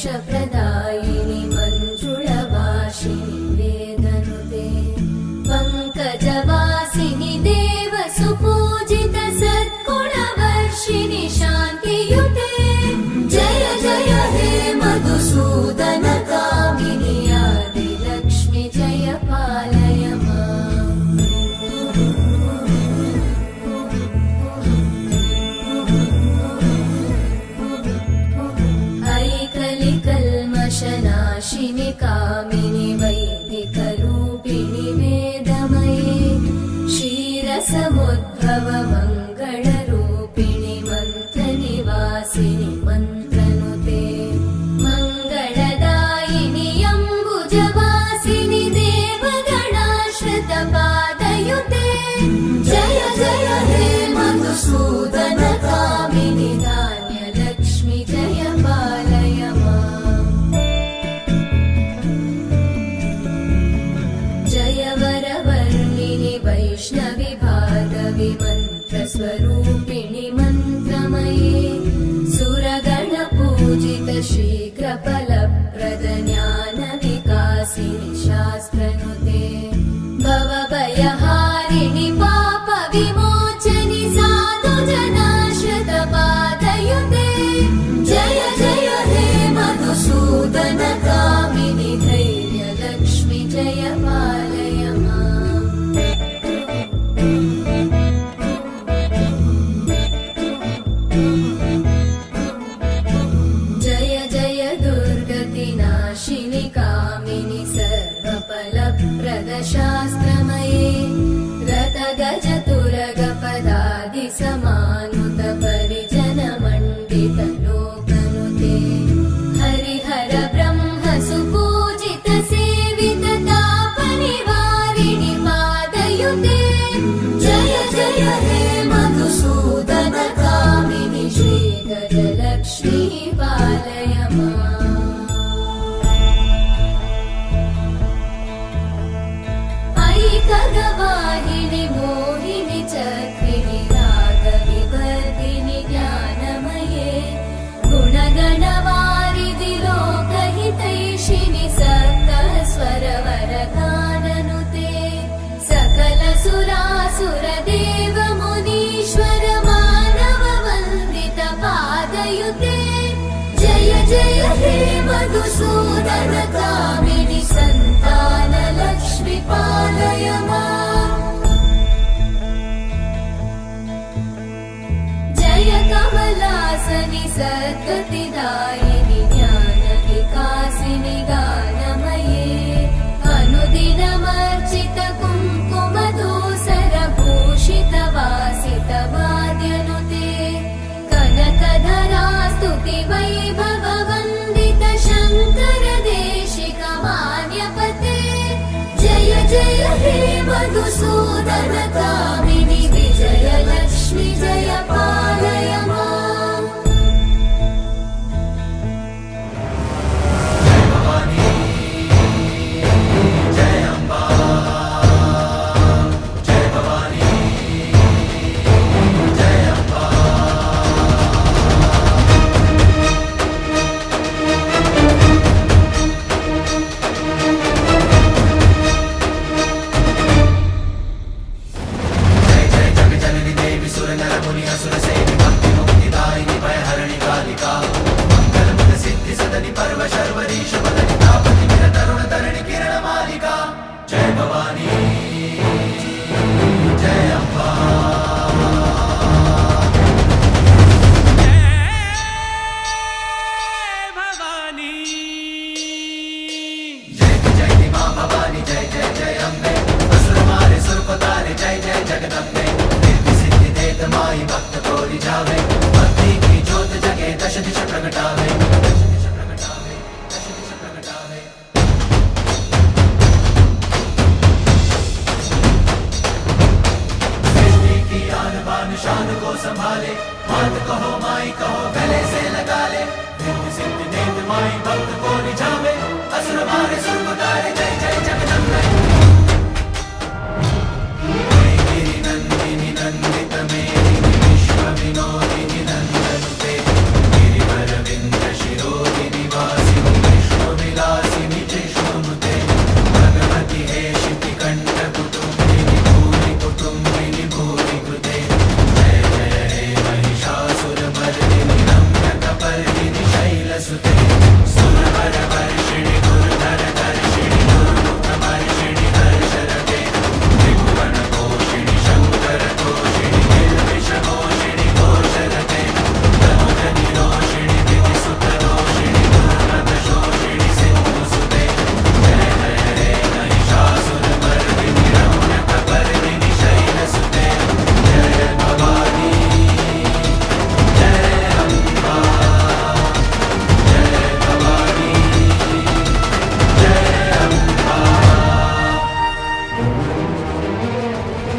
मोक्षप्रदायिनि मञ्जुळवासिनि वेदनुते पङ्कजवासिनि देवसुपूजित सद्गुणवर्षिणि शान्तियुते जय जय हे मधुसूदन कामिनि आदिलक्ष्मि जय पालय माम् ऐकलिकल्मषनाशिनि कामिनि वैदिकरूपिणि वेदमये क्षीरसमुद्भव मङ्गलरूपिणि मन्त्रनिवासिनि मन्त्रनुते मङ्गलदायिनि अम्बुजवासिनि देवगणाश्रितपादयुते जय जय हे मधुसूदन कामिनि धान्यलक्ष्मि जय पालय माम् जय वरवर्णिनि वैष्णवि भार्गवि मन्त्रस्वरूपिणि मन्त्रमये सुरगणपूजित शीघ्रफलप्रद ज्ञानविकासिनि शास्त्रनुते भवभयहारिणि पापविमोचनि साधुजनाश्रितपादयुते जय जय हे मधुसूदन कामिनि धैर्यलक्ष्मि जय पालय माम् जय जय दुर्गतिनाशिनि कामिनि सर्वफलप्रद शास्त्रमये रथगजतुरगपदादिसमानुत परिजनमण्डित लोकनुते हरिहर ब्रह्म सुपूजित सेवित तापनिवारिणि पादयुते जय जय हे मधुसूदन कामिनि श्रीगजलक्ष्मी पालय माम् ऐकगवाहिनि मोहिनि चक्रिणि रागविवर्धिनि ज्ञानमये गुणगणवारिधि लोकहितैषिणि सप्तस्वरवरगाननुते सकलसुरासुरदेव मुनीश्वर मानववन्दित पादयुते जय जय हे मधुसूदन कामिनि सन्तानलक्ष्मि पालय माम् जय कमलासनि सद्गतिदायिनि ज्ञानविकासिनि गानमये अनुदिनमर्चित कुङ्कुमधूसरभूषित वासित वाद्यनुते कनकधरा स्तुति वैभव वन्दित शङ्कर देशिक मान्यपते जय जय हे मधुसूदन कामिनि विजयलक्ष्मि जय पालय माम् भक्त कोरि जावे भक्ति की ज्योत जगे दश दिश प्रगटावे।